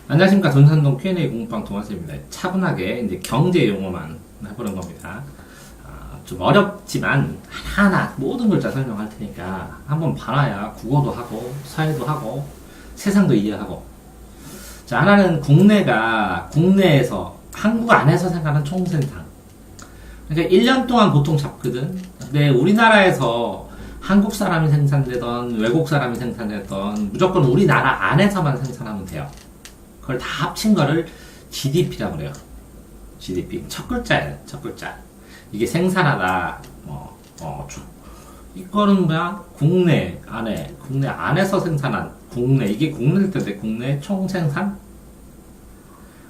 안녕하십니까. 돈산동 Q&A 공부방 동아쌤입니다. 차분하게 이제 경제 용어만 해보는 겁니다. 좀 어렵지만 하나하나 모든 글자 설명할 테니까 한번 봐놔야 국어도 하고 사회도 하고 세상도 이해하고. 자, 하나는 국내에서 한국 안에서 생각하는 총생산. 그러니까 1년 동안 보통 잡거든. 근데 우리나라에서 한국 사람이 생산되던 외국 사람이 생산되던 무조건 우리나라 안에서만 생산하면 돼요. 그걸 다 합친 거를 GDP라고 그래요. GDP. 첫 글자예요. 첫 글자. 이게 생산하다. 이거는 뭐야? 국내 안에서 생산한 국내. 이게 국내일 텐데 국내 총생산?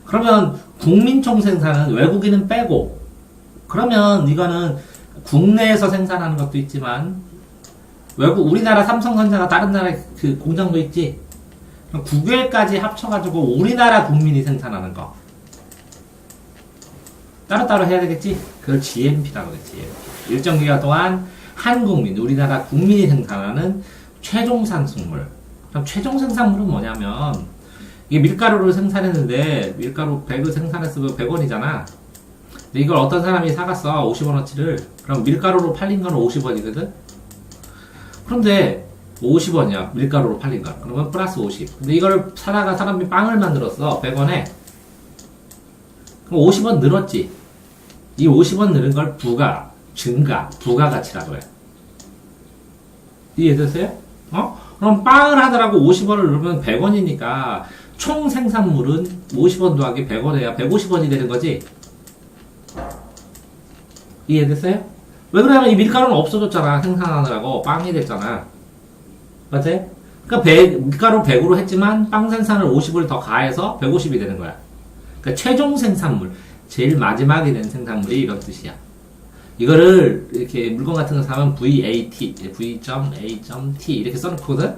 그러면 국민 총생산은 외국인은 빼고, 그러면 이거는 국내에서 생산하는 것도 있지만 우리나라 삼성전자가 다른 나라의 그 공장도 있지. 두 개까지 합쳐가지고 우리나라 국민이 생산하는 거 따로따로 해야 되겠지? 그걸 GNP라고 그래. GNP. 일정 기간 동안 한 국민, 우리나라 국민이 생산하는 최종 산수물. 그럼 최종 생산물은 뭐냐면, 이게 밀가루를 생산했는데 밀가루 100을 생산했으면 100원이잖아. 근데 이걸 어떤 사람이 사갔어, 50원어치를. 그럼 밀가루로 팔린 건 50원이거든. 그런데 50원이야. 밀가루로 팔린 거. 그러면 플러스 50. 근데 이걸 사다가 사람이 빵을 만들었어. 100원에. 그럼 50원 늘었지. 이 50원 늘은 걸 부가가치라고 해. 이해되세요? 그럼 빵을 하더라고 50원을 넣으면 100원이니까 총 생산물은 50원 더하기 100원 해야 150원이 되는 거지. 이해됐어요? 왜 그러냐면 이 밀가루는 없어졌잖아. 생산하느라고 빵이 됐잖아. 맞아요? 그러니까 밀가루 100으로 했지만 빵 생산을 50을 더 가해서 150이 되는 거야. 그러니까 최종 생산물, 제일 마지막에 된 생산물이 이런 뜻이야. 이거를 이렇게 물건 같은 거 사면 VAT, V.A.T 이렇게 써놓거든?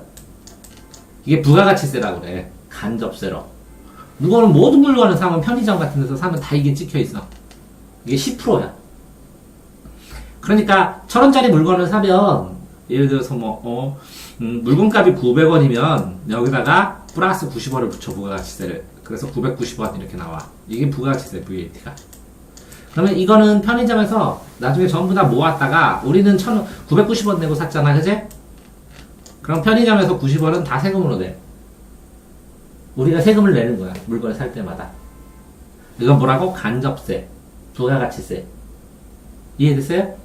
이게 부가가치세라고 그래. 간접세로. 모든 물건을 사면 편의점 같은 데서 사면 다 이게 찍혀있어. 이게 10%야. 그러니까 1,000원짜리 물건을 사면 예를 들어서 물건값이 900원이면 여기다가 플러스 90원을 붙여, 부가가치세를. 그래서 990원 이렇게 나와. 이게 부가가치세, VAT가. 그러면 이거는 편의점에서 나중에 전부 다 모았다가 우리는 990원 내고 샀잖아, 그지? 그럼 편의점에서 90원은 다 세금으로 내. 우리가 세금을 내는 거야, 물건을 살 때마다. 이건 뭐라고? 간접세, 부가가치세. 이해됐어요?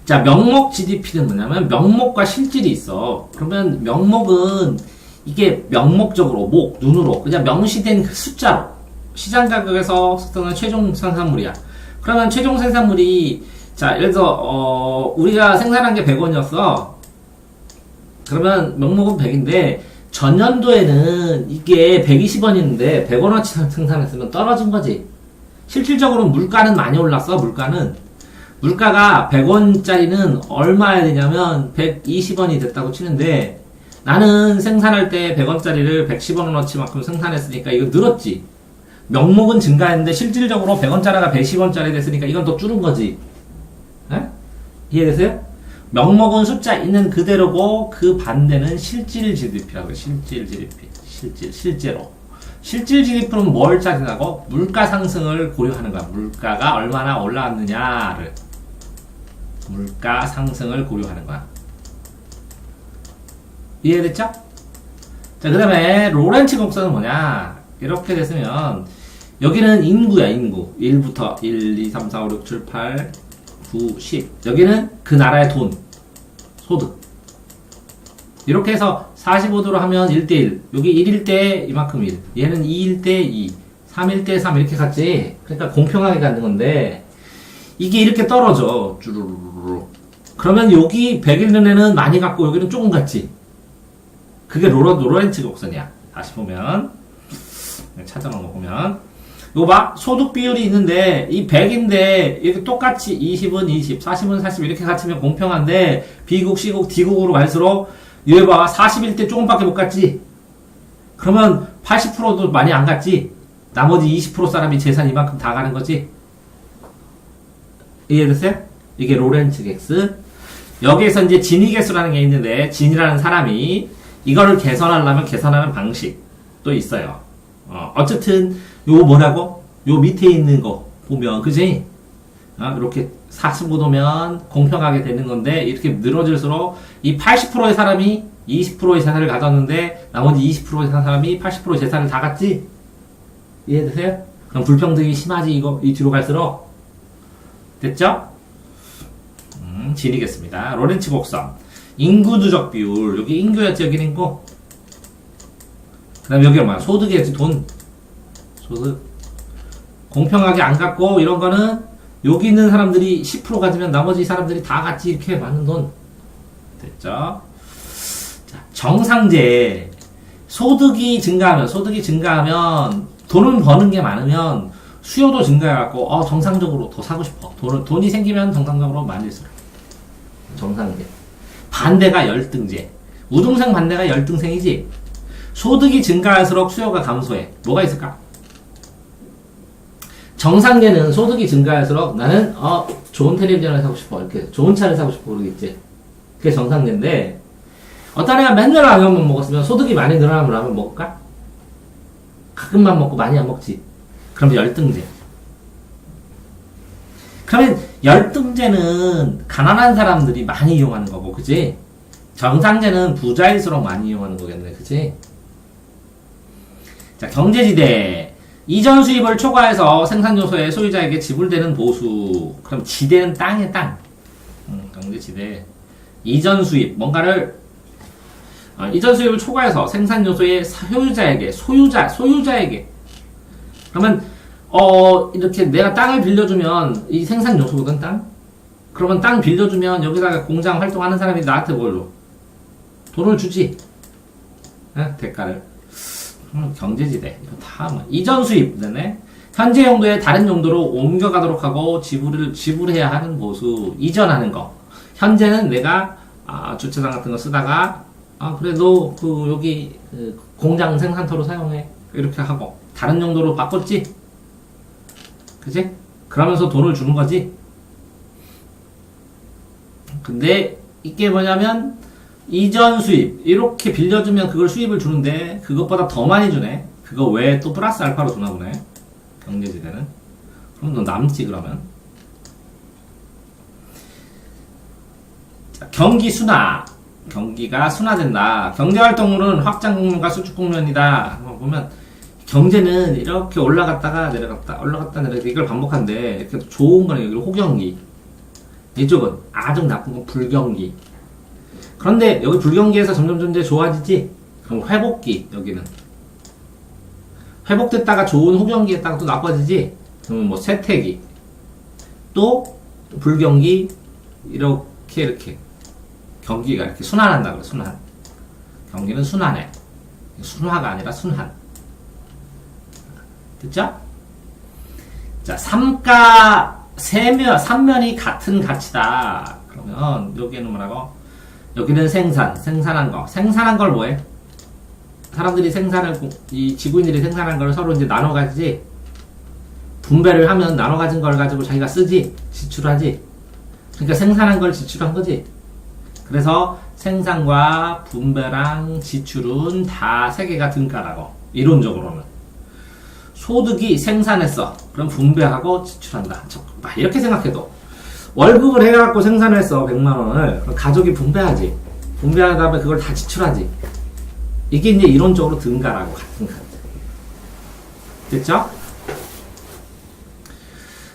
자, 명목 GDP는 뭐냐면 명목과 실질이 있어. 그러면 명목은 이게 명목적으로, 눈으로 그냥 명시된 그 숫자로 시장 가격에서 쓰는 최종 생산물이야. 그러면 최종 생산물이, 자, 예를 들어 우리가 생산한 게 100원이었어. 그러면 명목은 100인데 전년도에는 이게 120원이었는데 100원어치 생산했으면 떨어진 거지. 실질적으로 물가는 많이 올랐어. 물가가 100원짜리는 얼마야 되냐면 120원이 됐다고 치는데, 나는 생산할 때 100원짜리를 110원어치만큼 생산했으니까 이거 늘었지. 명목은 증가했는데 실질적으로 100원짜리가 110원짜리 됐으니까 이건 더 줄은 거지. 에? 이해되세요? 명목은 숫자 있는 그대로고 그 반대는 실질 GDP라고 해요. 실질 GDP. 실제로. 실질 GDP는 뭘 짜증나고? 물가 상승을 고려하는 거야. 물가가 얼마나 올라왔느냐를. 물가 상승을 고려하는 거야. 이해됐죠? 자, 그 다음에 로렌츠 곡선은 뭐냐? 이렇게 됐으면 여기는 인구야, 인구. 1부터 1, 2, 3, 4, 5, 6, 7, 8, 9, 10. 여기는 그 나라의 돈, 소득. 이렇게 해서 45도로 하면 1대1. 여기 1일 때 이만큼 1. 얘는 2일 때 2. 3일 때 3 이렇게 갔지. 그러니까 공평하게 가는 건데, 이게 이렇게 떨어져. 쭈루루루. 그러면 여기 100일 눈에는 많이 갔고 여기는 조금 갔지. 그게 로렌츠 곡선이야. 다시 보면, 찾아놓은 거 보면, 이거 봐. 소득 비율이 있는데 이 100인데 이렇게 똑같이 20은 20, 40은 40 이렇게 같으면 공평한데, B국, C국, D국으로 갈수록 얘 봐. 40일 때 조금밖에 못 갔지. 그러면 80%도 많이 안 갔지. 나머지 20% 사람이 재산 이만큼 다 가는 거지. 이해됐어요? 이게 로렌츠 객스. 여기에서 이제 진위 개수라는 게 있는데, 진이라는 사람이 이거를 계산하려면 계산하는 방식, 또 있어요. 어쨌든 요 뭐라고? 요 밑에 있는 거 보면 그지? 이렇게 45도면 공평하게 되는 건데 이렇게 늘어질수록 이 80%의 사람이 20%의 재산을 가졌는데 나머지 20%의 사람이 80%의 재산을 다 갖지? 이해되세요? 그럼 불평등이 심하지 이거 이 뒤로 갈수록. 됐죠? 진이겠습니다. 로렌츠 곡선 인구 누적 비율 여기 인구였지 여기는 인구. 그 다음에 여기가 뭐야? 소득이었지 돈. 소득 공평하게 안 갖고 이런 거는 여기 있는 사람들이 10% 가지면 나머지 사람들이 다 같이 이렇게 많은 돈. 됐죠? 자, 정상제. 소득이 증가하면 돈을 버는 게 많으면 수요도 증가해갖고 정상적으로 더 사고 싶어. 돈이 생기면 정상적으로 많이 써. 정상제. 반대가 열등제. 우등생 반대가 열등생이지. 소득이 증가할수록 수요가 감소해. 뭐가 있을까? 정상계는 소득이 증가할수록 나는 좋은 텔레비전을 사고 싶어 이렇게 좋은 차를 사고 싶어 그러겠지. 그게 정상계인데 어떤 애가 맨날 라면만 먹었으면 소득이 많이 늘어나면 라면 먹을까? 가끔만 먹고 많이 안 먹지. 그럼 열등제. 그러면 열등제는 가난한 사람들이 많이 이용하는 거고 그지? 정상제는 부자일수록 많이 이용하는 거겠네 그지? 자, 경제지대. 이전 수입을 초과해서 생산요소의 소유자에게 지불되는 보수. 그럼 지대는 땅이야, 땅. 경제지대. 이전 수입. 뭔가를, 이전 수입을 초과해서 생산요소의 소유자에게. 그러면, 이렇게 내가 땅을 빌려주면, 이 생산요소거든, 땅? 그러면 땅 빌려주면 여기다가 공장 활동하는 사람이 나한테 뭘로? 돈을 주지. 대가를. 경제지대. 이거 다 뭐. 이전 수입. 네. 현재 용도에 다른 용도로 옮겨가도록 하고 지불해야 하는 보수. 이전하는 거. 현재는 내가 주차장 같은 거 쓰다가 그래도 여기 공장 생산터로 사용해. 이렇게 하고 다른 용도로 바꿨지? 그치? 그러면서 돈을 주는 거지. 근데 이게 뭐냐면 이전 수입 이렇게 빌려주면 그걸 수입을 주는데 그것보다 더 많이 주네. 그거 외에 또 플러스 알파로 주나 보네. 경제지대는. 그럼 너 남지 그러면. 자, 경기 순화. 경기가 순화된다. 경제활동률은 확장 국면과 수축 국면이다. 보면 경제는 이렇게 올라갔다가 내려갔다 이걸 반복하는데 이렇게 좋은 거는 여기 호경기. 이쪽은 아주 나쁜 건 불경기. 그런데 여기 불경기에서 점점 이제 좋아지지? 그럼 회복기, 여기는. 회복됐다가 좋은 호경기 했다가 또 나빠지지? 그러면 뭐 쇠퇴기. 또 불경기, 이렇게. 경기가 이렇게 순환한다 그래, 순환. 경기는 순환해. 순화가 아니라 순환. 됐죠? 자, 삼면이 같은 가치다. 그러면 여기는 뭐라고? 여기는 생산한 거. 생산한 걸 뭐해? 사람들이 이 지구인들이 생산한 걸 서로 이제 나눠 가지지? 분배를 하면 나눠 가진 걸 가지고 자기가 쓰지? 지출하지? 그러니까 생산한 걸 지출한 거지? 그래서 생산과 분배랑 지출은 다 세 개가 등가라고. 이론적으로는. 소득이 생산했어. 그럼 분배하고 지출한다. 이렇게 생각해도. 월급을 해갖고 생산을 했어 100만원을. 그럼 가족이 분배하지. 분배한 다음에 그걸 다 지출하지. 이게 이제 이론적으로 등가라고. 같은 카드. 됐죠?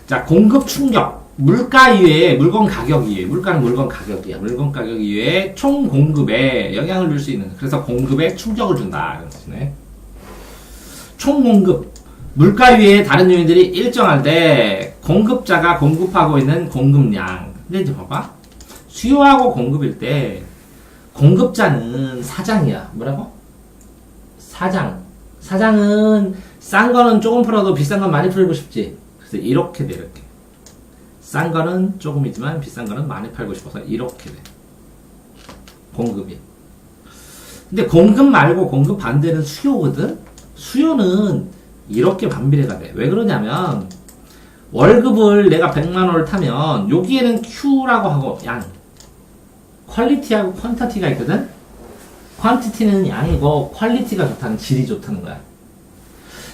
자, 공급 충격. 물가 이외에 물건 가격 이외에. 물가는 물건 가격이야. 물건 가격 이외에 총 공급에 영향을 줄 수 있는. 그래서 공급에 충격을 준다. 이런 뜻이네. 총 공급. 물가 위에 다른 요인들이 일정할 때 공급자가 공급하고 있는 공급량. 근데 이제 봐봐. 수요하고 공급일 때 공급자는 사장이야. 뭐라고? 사장은 싼 거는 조금 풀어도 비싼 건 많이 풀고 싶지. 그래서 이렇게 돼, 이렇게. 싼 거는 조금이지만 비싼 거는 많이 팔고 싶어서 이렇게 돼. 공급이. 근데 공급 말고 공급 반대는 수요거든? 수요는 이렇게 반비례가 돼. 왜 그러냐면 월급을 내가 100만원을 타면 여기에는 Q라고 하고 양 퀄리티하고 퀀터티가 있거든. 퀀티티는 양이고 퀄리티가 좋다는 질이 좋다는 거야.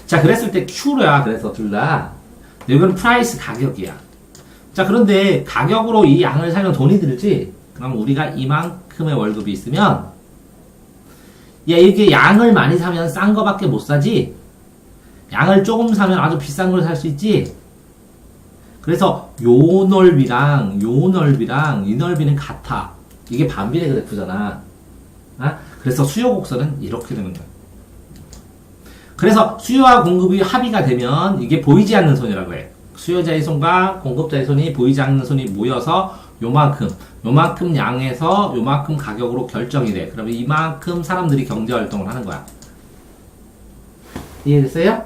자, 그랬을 때 Q야. 그래서 둘 다. 이건 프라이스 가격이야. 자, 그런데 가격으로 이 양을 사면 돈이 들지? 그럼 우리가 이만큼의 월급이 있으면 야, 이렇게 양을 많이 사면 싼 거밖에 못 사지? 양을 조금 사면 아주 비싼 걸 살 수 있지? 그래서 요 넓이랑 요 넓이랑 이 넓이는 같아. 이게 반비례 그래프잖아. 아? 그래서 수요 곡선은 이렇게 되는 거야. 그래서 수요와 공급이 합의가 되면 이게 보이지 않는 손이라고 해. 수요자의 손과 공급자의 손이 보이지 않는 손이 모여서 요만큼 양에서 요만큼 가격으로 결정이 돼. 그러면 이만큼 사람들이 경제 활동을 하는 거야. 이해됐어요?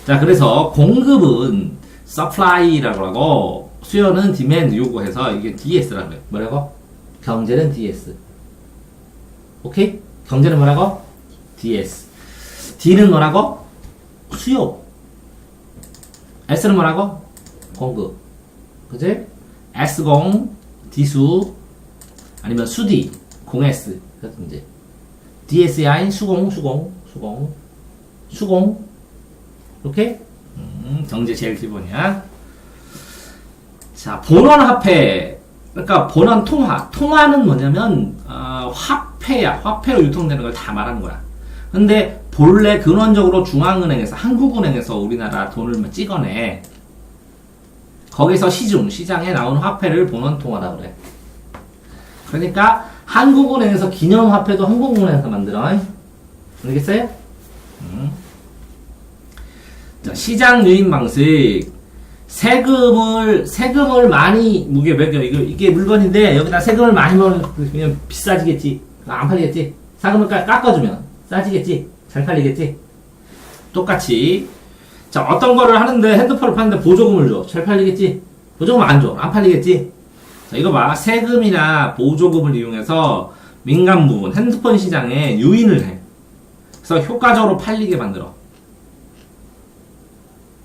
자, 그래서 공급은 supply라고 하고 수요는 demand 요구해서 이게 DS라고 해. 뭐라고? 경제는 DS. 오케이? 경제는 뭐라고? DS. D는 뭐라고? 수요. S는 뭐라고? 공급. 그치? S공, D수, 아니면 수D, 공S. 이제 DSI인 수공. 이렇게? 경제 제일 기본이야. 자, 본원화폐. 그러니까 본원 통화. 통화는 뭐냐면, 화폐야. 화폐로 유통되는 걸 다 말하는 거야. 근데 본래 근원적으로 중앙은행에서, 한국은행에서 우리나라 돈을 찍어내. 거기서 시장에 나온 화폐를 본원통화라고 그래. 그러니까 한국은행에서 기념화폐도 한국은행에서 만들어. 알겠어요? 자, 시장 유인 방식. 세금을 많이 무게 매겨. 이게 물건인데 여기다 세금을 많이 먹으면 비싸지겠지. 안 팔리겠지. 세금을 깎아주면 싸지겠지. 잘 팔리겠지. 똑같이. 자, 어떤 거를 하는데 핸드폰을 파는데 보조금을 줘. 잘 팔리겠지. 보조금 안 줘. 안 팔리겠지. 자, 이거 봐. 세금이나 보조금을 이용해서 민간 부분, 핸드폰 시장에 유인을 해. 그래서 효과적으로 팔리게 만들어.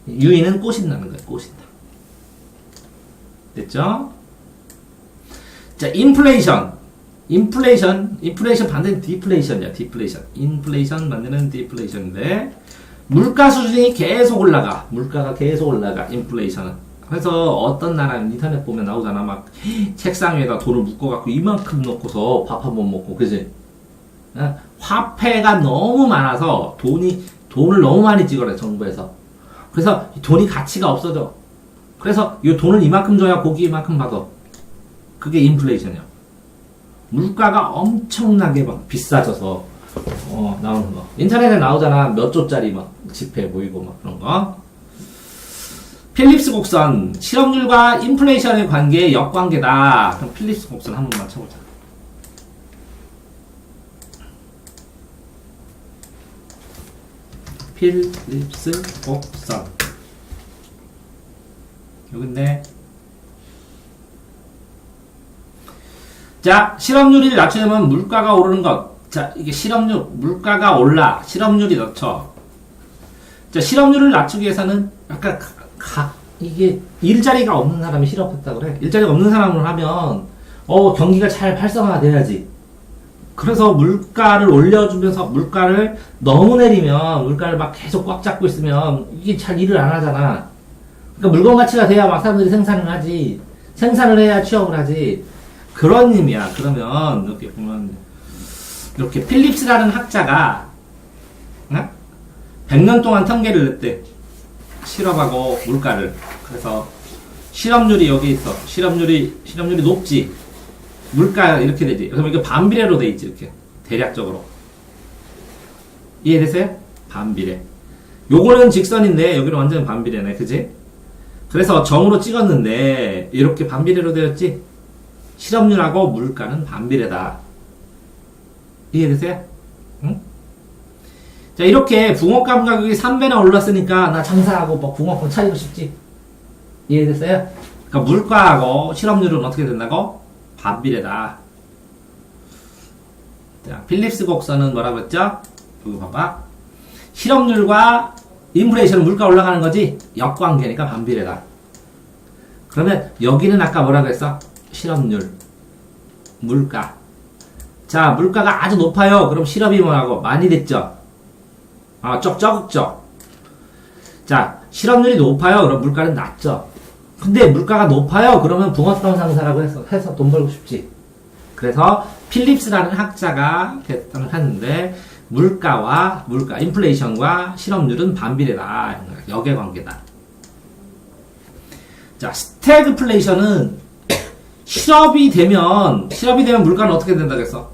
유인은 꼬신다는 거야. 꼬신다. 됐죠? 자, 인플레이션 반대는 디플레이션이야. 인플레이션 반대는 디플레이션인데 물가 수준이 계속 올라가. 물가가 계속 올라가. 인플레이션은. 그래서 어떤 나라는 인터넷 보면 나오잖아. 막 책상 위에다 돈을 묶어갖고 이만큼 넣고서 밥 한 번 먹고, 그지? 화폐가 너무 많아서 돈을 너무 많이 찍어래, 정부에서. 그래서 돈이 가치가 없어져. 그래서 이 돈을 이만큼 줘야 고기 이만큼 받아. 그게 인플레이션이야. 물가가 엄청나게 막 비싸져서 나오는 거. 인터넷에 나오잖아. 몇 조짜리 막 지폐 보이고 막 그런 거. 필립스 곡선. 실업률과 인플레이션의 관계의 역관계다. 그럼 필립스 곡선 한번 맞춰보자. 필립스 곡선. 여긴데. 자, 실업률이 낮추려면 물가가 오르는 것. 자, 이게 물가가 올라. 실업률이 낮춰. 자, 실업률을 낮추기 위해서는 아까 이게 일자리가 없는 사람이 실업했다 그래. 일자리가 없는 사람을 하면 경기가 잘 활성화돼야지. 그래서 물가를 올려주면서 물가를 너무 내리면 물가를 막 계속 꽉 잡고 있으면 이게 잘 일을 안 하잖아. 그러니까 물건 가치가 돼야 막 사람들이 생산을 하지. 생산을 해야 취업을 하지. 그런 의미야. 그러면 이렇게 보면 이렇게 필립스라는 학자가 100년 동안 통계를 냈대. 실업하고 물가를. 그래서 실업률이 여기 있어. 실업률이 높지. 물가 이렇게 되지. 그래서 이게 반비례로 돼 있지. 이렇게 대략적으로. 이해되세요? 반비례. 요거는 직선인데 여기는 완전 반비례네. 그지? 그래서 점으로 찍었는데 이렇게 반비례로 되었지. 실업률하고 물가는 반비례다. 이해되세요? 응? 자, 이렇게 붕어감 가격이 3배나 올랐으니까 나 장사하고 뭐 붕어빵 차리고 싶지. 이해됐어요? 그러니까 물가하고 실업률은 어떻게 된다고? 반비례다. 자, 필립스 곡선은 뭐라고 했죠? 여기 봐봐. 실업률과 인플레이션은 물가 올라가는 거지? 역관계니까 반비례다. 그러면 여기는 아까 뭐라고 했어? 실업률, 물가. 자, 물가가 아주 높아요. 그럼 실업이 뭐라고? 많이 됐죠? 적죠? 자, 실업률이 높아요. 그럼 물가는 낮죠? 근데 물가가 높아요. 그러면 붕어빵 상사라고 해서 돈 벌고 싶지. 그래서 필립스라는 학자가 계산을 했는데 물가, 인플레이션과 실업률은 반비례다. 역의 관계다. 자, 스태그플레이션은 실업이 되면 물가는 어떻게 된다고 했어?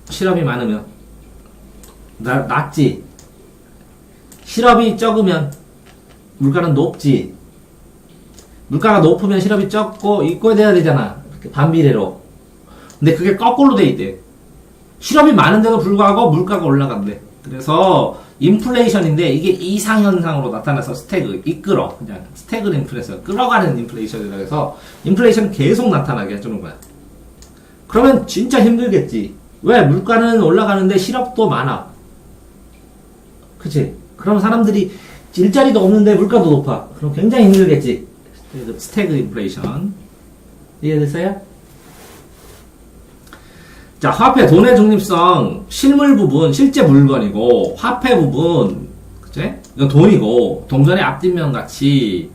실업이 많으면 낮지. 실업이 적으면 물가는 높지. 물가가 높으면 실업이 적고 이꼴 돼야 되잖아. 이렇게 반비례로. 근데 그게 거꾸로 돼 있대. 실업이 많은데도 불구하고 물가가 올라간대. 그래서 인플레이션인데 이게 이상현상으로 나타나서 그냥 스태그 인플레이션, 끌어가는 인플레이션이라고 해서 인플레이션 계속 나타나게 해주는 거야. 그러면 진짜 힘들겠지. 왜? 물가는 올라가는데 실업도 많아. 그치? 그럼 사람들이 일자리도 없는데 물가도 높아. 그럼 굉장히 힘들겠지. 스태그 인플레이션. 이해됐어요? 자, 화폐, 돈의 중립성, 실물 부분, 실제 물건이고, 화폐 부분, 그치? 이거 돈이고, 동전의 앞뒷면 같이,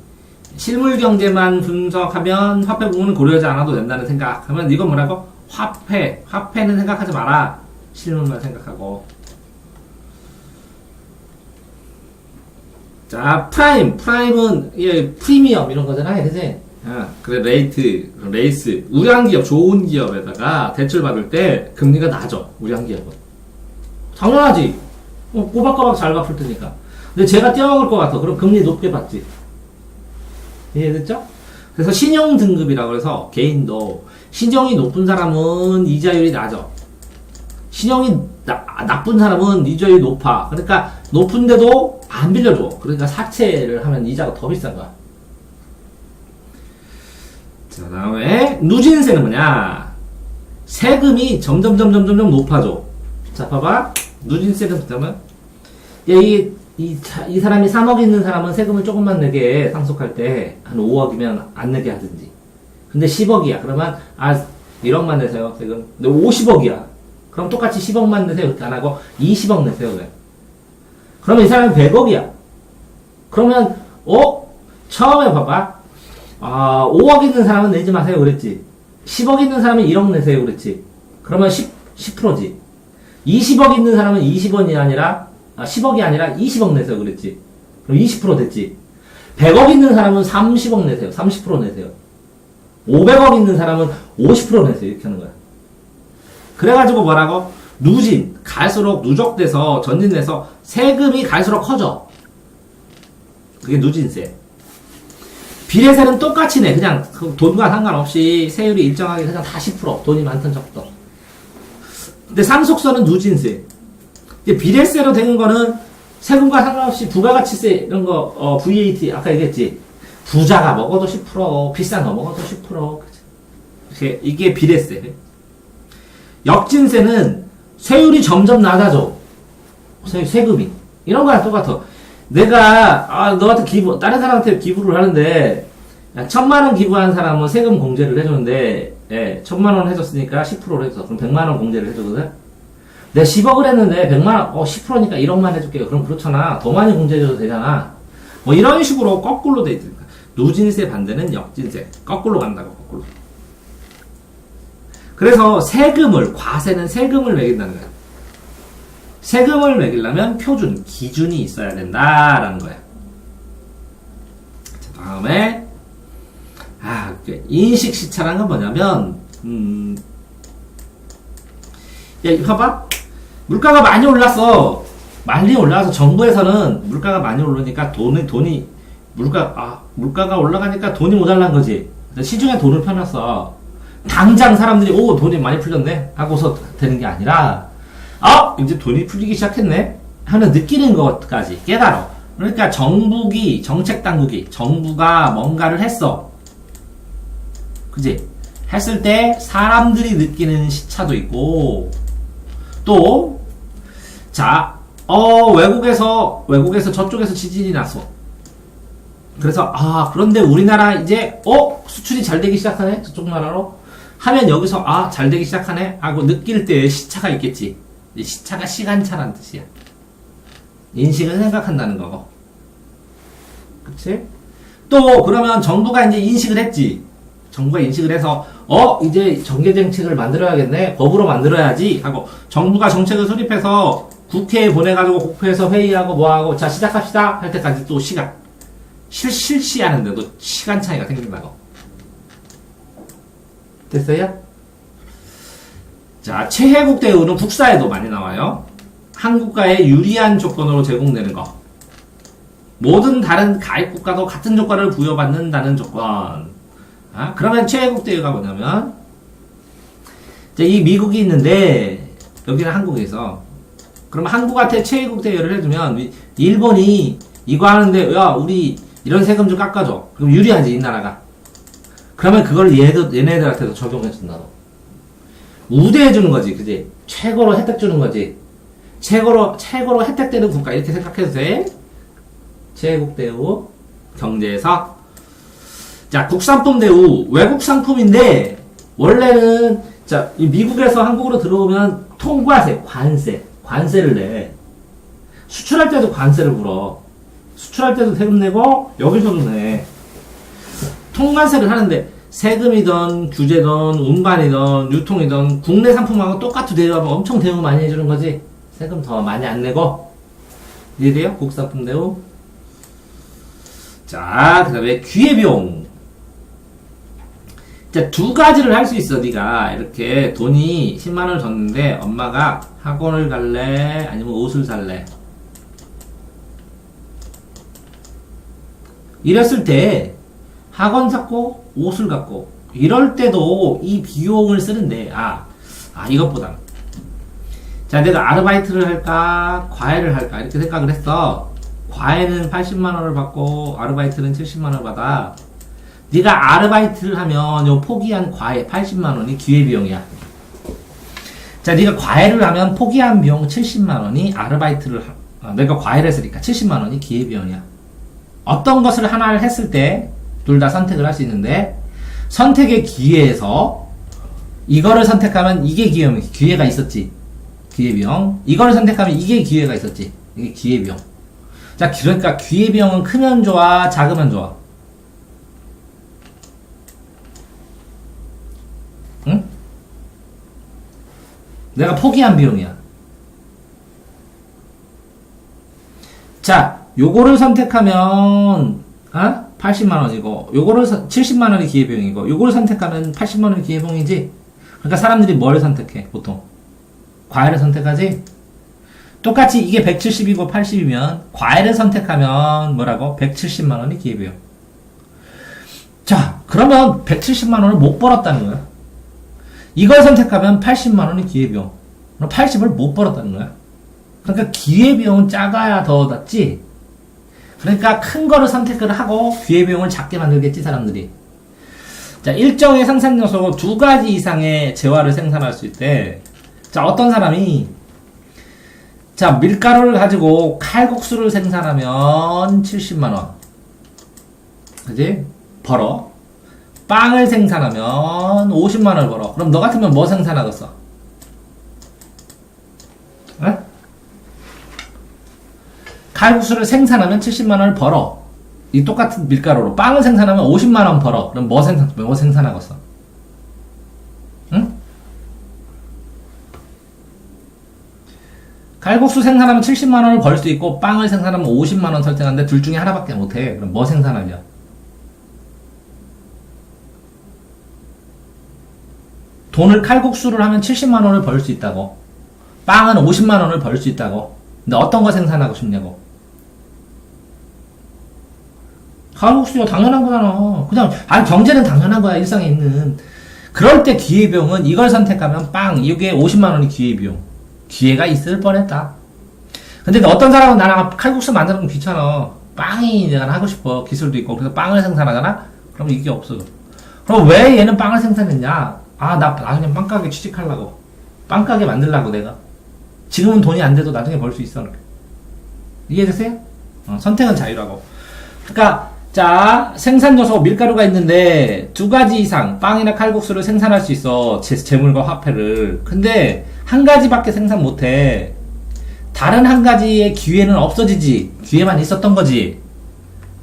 실물 경제만 분석하면 화폐 부분은 고려하지 않아도 된다는 생각하면, 이건 뭐라고? 화폐는 생각하지 마라. 실물만 생각하고. 자, 프라임은, 프리미엄 이런 거잖아, 그치? 그래, 레이스. 우량 기업, 좋은 기업에다가 대출 받을 때 금리가 낮아. 우량 기업은. 당연하지. 꼬박꼬박 잘 갚을 테니까. 근데 제가 뛰어먹을 것 같아. 그럼 금리 높게 받지. 이해됐죠? 그래서 신용 등급이라고 해서 개인도 신용이 높은 사람은 이자율이 낮아. 신용이 나쁜 사람은 이자율이 높아. 그러니까 높은데도 안 빌려줘. 그러니까 사채를 하면 이자가 더 비싼 거야. 자, 다음에 누진세는 뭐냐? 세금이 점점 높아져. 자, 봐봐. 누진세는 뭐냐면 이 사람이 3억 있는 사람은 세금을 조금만 내게 상속할 때 한 5억이면 안 내게 하든지. 근데 10억이야. 그러면 1억만 내세요 세금. 근데 50억이야. 그럼 똑같이 10억만 내세요. 그렇게 안 하고 20억 내세요. 그래. 그러면 이 사람은 100억이야. 그러면 처음에 봐봐. 5억 있는 사람은 내지 마세요. 그랬지. 10억 있는 사람은 1억 내세요. 그랬지. 그러면 10%지. 20억 있는 사람은 10억이 아니라 20억 내세요. 그랬지. 그럼 20% 됐지. 100억 있는 사람은 30억 내세요. 30% 내세요. 500억 있는 사람은 50% 내세요. 이렇게 하는 거야. 그래가지고 뭐라고? 갈수록 누적돼서 전진돼서 세금이 갈수록 커져. 그게 누진세. 비례세는 똑같이 내. 그냥 돈과 상관없이 세율이 일정하게 그냥 다 10%. 돈이 많든 적든. 근데 상속세는 누진세. 이제 비례세로 되는 거는 세금과 상관없이 부가가치세 이런 거 VAT 아까 얘기했지. 부자가 먹어도 10%, 비싼 거 먹어도 10%. 그치? 이게 비례세. 역진세는 세율이 점점 낮아져. 세금이. 이런 거랑 똑같아. 내가 너한테 다른 사람한테 기부를 하는데 1,000만원 기부한 사람은 세금 공제를 해주는데 1,000만원 해줬으니까 10%를 해줘. 그럼 100만원 공제를 해주거든. 내가 10억을 했는데 100만원 10%니까 1억만 해줄게요. 그럼 그렇잖아. 더 많이 공제해줘도 되잖아. 뭐 이런 식으로 거꾸로 돼 있으니까. 누진세 반대는 역진세. 거꾸로 간다고. 거꾸로. 그래서 과세는 세금을 매긴다는 거야. 세금을 매기려면 표준, 기준이 있어야 된다라는 거야. 자, 다음에 인식시차라는 건 뭐냐면 봐봐. 물가가 많이 올랐어. 많이 올라서 정부에서는 물가가 많이 오르니까 물가가 올라가니까 돈이 모자란 거지. 시중에 돈을 펴놨어. 당장 사람들이 돈이 많이 풀렸네 하고서 되는 게 아니라 이제 돈이 풀리기 시작했네 하는 느끼는 것까지 깨달아. 그러니까 정부가 뭔가를 했어. 그지? 했을 때 사람들이 느끼는 시차도 있고 또 외국에서 저쪽에서 지진이 났어. 그래서 그런데 우리나라 이제 수출이 잘 되기 시작하네 저쪽 나라로 하면 여기서 아, 잘 되기 시작하네 하고 느낄 때 시차가 있겠지. 이 시차가 시간차란 뜻이야. 인식을 생각한다는 거고. 그치? 또 그러면 정부가 이제 인식을 했지. 정부가 인식을 해서 이제 정계정책을 만들어야겠네, 법으로 만들어야지 하고 정부가 정책을 수립해서 국회에 보내가지고 국회에서 회의하고 뭐하고 자 시작합시다 할 때까지 또 시간 실시하는데도 시간 차이가 생긴다고. 됐어요? 자, 최혜국 대우는 국사에도 많이 나와요. 한국과의 유리한 조건으로 제공되는 거. 모든 다른 가입 국가도 같은 조건을 부여받는다는 조건. 그러면 최혜국 대우가 뭐냐면, 이제 이 미국이 있는데, 여기는 한국에서. 그러면 한국한테 최혜국 대우를 해주면, 일본이 이거 하는데, 야, 우리 이런 세금 좀 깎아줘. 그럼 유리하지, 이 나라가. 그러면 그걸 얘네들한테도 적용해준다고. 우대해주는 거지, 그지? 최고로 혜택 주는 거지. 최고로 혜택되는 국가, 이렇게 생각해도 돼? 최혜국 대우, 경제에서. 자, 국산품 대우, 외국 상품인데, 원래는, 자, 이 미국에서 한국으로 들어오면 통과세, 관세를 내. 수출할 때도 관세를 물어. 수출할 때도 세금 내고, 여기서도 내. 통관세를 하는데, 세금이든, 규제든, 운반이든, 유통이든, 국내 상품하고 똑같이 대우하면 엄청 대우 많이 해주는 거지. 세금 더 많이 안 내고. 이해돼요? 국산품 대우. 자, 그 다음에 기회비용. 자, 두 가지를 할 수 있어, 네가. 이렇게 돈이 10만원을 줬는데, 엄마가 학원을 갈래? 아니면 옷을 살래? 이랬을 때, 학원 샀고, 옷을 갖고, 이럴 때도 이 비용을 쓰는데, 이것보다. 자, 내가 아르바이트를 할까, 과외를 할까, 이렇게 생각을 했어. 과외는 80만원을 받고, 아르바이트는 70만원을 받아. 네가 아르바이트를 하면, 요 포기한 과외 80만원이 기회비용이야. 자, 네가 과외를 하면 포기한 비용 70만원이 내가 과외를 했으니까 70만원이 기회비용이야. 어떤 것을 하나를 했을 때, 둘 다 선택을 할 수 있는데, 선택의 기회에서 이거를 선택하면 이게 기회가 있었지. 기회비용. 이거를 선택하면 이게 기회가 있었지. 이게 기회비용. 자, 그러니까 기회비용은 크면 좋아, 작으면 좋아? 응? 내가 포기한 비용이야. 자, 요거를 선택하면 80만원이고, 요거를 70만원이 기회비용이고, 요거를 선택하면 80만원이 기회비용이지. 그러니까 사람들이 뭘 선택해, 보통? 과외를 선택하지? 똑같이 이게 170이고 80이면, 과외를 선택하면 뭐라고? 170만원이 기회비용. 자, 그러면 170만원을 못 벌었다는 거야. 이걸 선택하면 80만원이 기회비용. 그럼 80을 못 벌었다는 거야. 그러니까 기회비용은 작아야 더 낫지. 그러니까 큰 거를 선택을 하고 기회비용을 작게 만들겠지, 사람들이. 자, 일정의 생산 요소 두 가지 이상의 재화를 생산할 수 있대. 자, 어떤 사람이 자, 밀가루를 가지고 칼국수를 생산하면 70만원. 그지? 벌어. 빵을 생산하면 50만원을 벌어. 그럼 너 같으면 뭐 생산하겠어? 에? 칼국수를 생산하면 70만원을 벌어. 이 똑같은 밀가루로 빵을 생산하면 50만원 벌어. 그럼 뭐 생산하겠어? 응? 칼국수 생산하면 70만원을 벌 수 있고 빵을 생산하면 50만원 설정하는데 둘 중에 하나밖에 못해. 그럼 뭐 생산하려? 돈을 칼국수를 하면 70만원을 벌 수 있다고. 빵은 50만원을 벌 수 있다고. 근데 어떤 거 생산하고 싶냐고. 칼국수가 당연한 거잖아. 그냥 경제는 당연한 거야, 일상에 있는. 그럴 때 기회비용은 이걸 선택하면 빵, 이게 50만원이 기회비용. 기회가 있을 뻔했다. 근데 어떤 사람은 나랑 칼국수 만드는 건 귀찮아. 빵이 내가 하고 싶어. 기술도 있고. 그래서 빵을 생산하잖아? 그럼 이게 없어. 그럼 왜 얘는 빵을 생산했냐? 나 나중에 빵가게 취직하려고. 빵가게 만들려고 내가. 지금은 돈이 안 돼도 나중에 벌 수 있어. 이해되세요? 선택은 자유라고. 그러니까 자, 생산 요소 밀가루가 있는데 두 가지 이상 빵이나 칼국수를 생산할 수 있어. 재물과 화폐를. 근데 한 가지밖에 생산 못해. 다른 한 가지의 기회는 없어지지. 기회만 있었던 거지.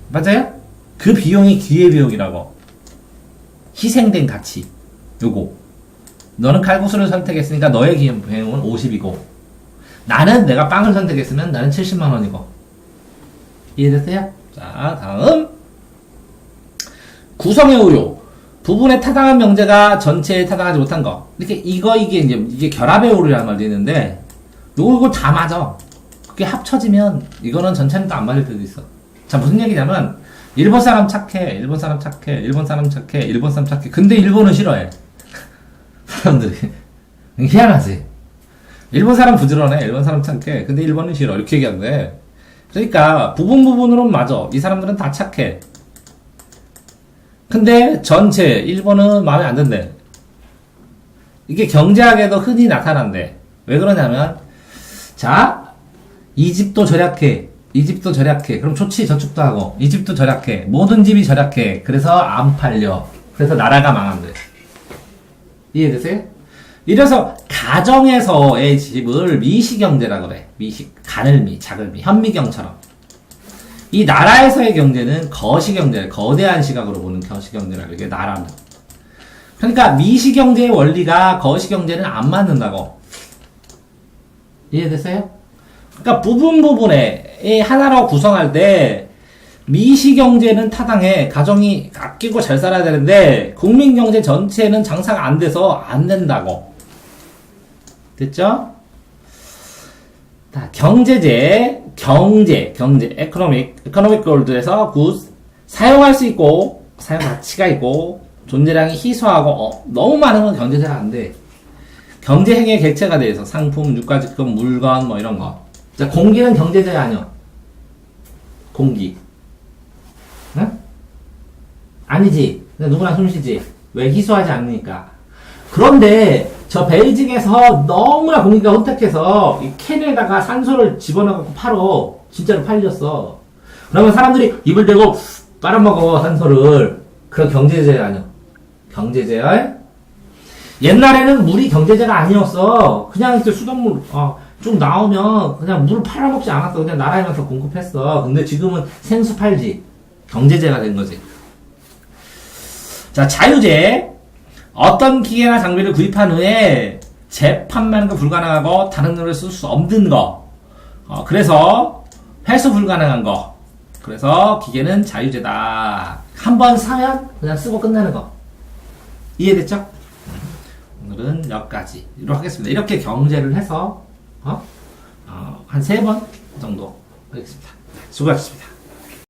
맞아요? 그 비용이 기회 비용이라고. 희생된 가치. 요거. 너는 칼국수를 선택했으니까 너의 기회 비용은 50이고 나는 내가 빵을 선택했으면 나는 70만 원이고. 이해됐어요? 자, 다음. 구성의 오류. 부분에 타당한 명제가 전체에 타당하지 못한 거. 이렇게 이게 결합의 오류라는 말도 있는데 요거 다 맞아. 그게 합쳐지면 이거는 전체는 또 안 맞을 때도 있어. 자, 무슨 얘기냐면 일본 사람 착해. 일본 사람 착해. 일본 사람 착해. 일본 사람 착해. 근데 일본은 싫어해. 사람들이. 희한하지. 일본 사람 부지런해. 일본 사람 착해. 근데 일본은 싫어. 이렇게 얘기하는데. 그러니까 부분으로는 맞아. 이 사람들은 다 착해. 근데 전체 일본은 마음에 안 든대. 이게 경제학에도 흔히 나타난대. 왜 그러냐면 자, 이 집도 절약해. 이 집도 절약해. 그럼 좋지. 저축도 하고. 이 집도 절약해. 모든 집이 절약해. 그래서 안 팔려. 그래서 나라가 망한대. 이해되세요? 이래서 가정에서의 집을 미시경제라 그래. 가늘미, 작을미, 현미경처럼. 이 나라에서의 경제는 거시경제, 거대한 시각으로 보는 거시경제라 그게 나라는. 그러니까 미시경제의 원리가 거시경제는 안 맞는다고. 이해되세요? 그러니까 부분에 하나로 구성할 때 미시경제는 타당해. 가정이 아끼고 잘 살아야 되는데 국민경제 전체는 장사가 안 돼서 안 된다고. 됐죠? 자, 경제, economic goals에서 good, 사용할 수 있고, 사용 가치가 있고, 존재량이 희소하고, 너무 많은 건 경제제가 안 돼. 경제행위의 객체가 돼서 상품, 유가지급, 물건, 뭐 이런 거. 자, 공기는 경제제가 아니야. 공기. 응? 아니지. 누구나 숨쉬지. 왜 희소하지 않으니까. 그런데, 저 베이징에서 너무나 공기가 혼탁해서 이 캔에다가 산소를 집어넣고 팔어. 진짜로 팔렸어. 그러면 사람들이 입을 대고 빨아먹어 산소를. 그런 경제제가 아니야. 경제제야? 옛날에는 물이 경제제가 아니었어. 그냥 수돗물 좀 나오면 그냥 물을 팔아먹지 않았어. 그냥 나라에서 공급했어. 근데 지금은 생수 팔지. 경제제가 된 거지. 자, 자유제. 어떤 기계나 장비를 구입한 후에 재판매는 거 불가능하고 다른 놈을 쓸 수 없는 거. 그래서 회수 불가능한 거. 그래서 기계는 자유제다. 한번 사면 그냥 쓰고 끝나는 거. 이해됐죠? 오늘은 여기까지로 하겠습니다. 이렇게 경제를 해서 한 3번 정도 하겠습니다. 수고하셨습니다.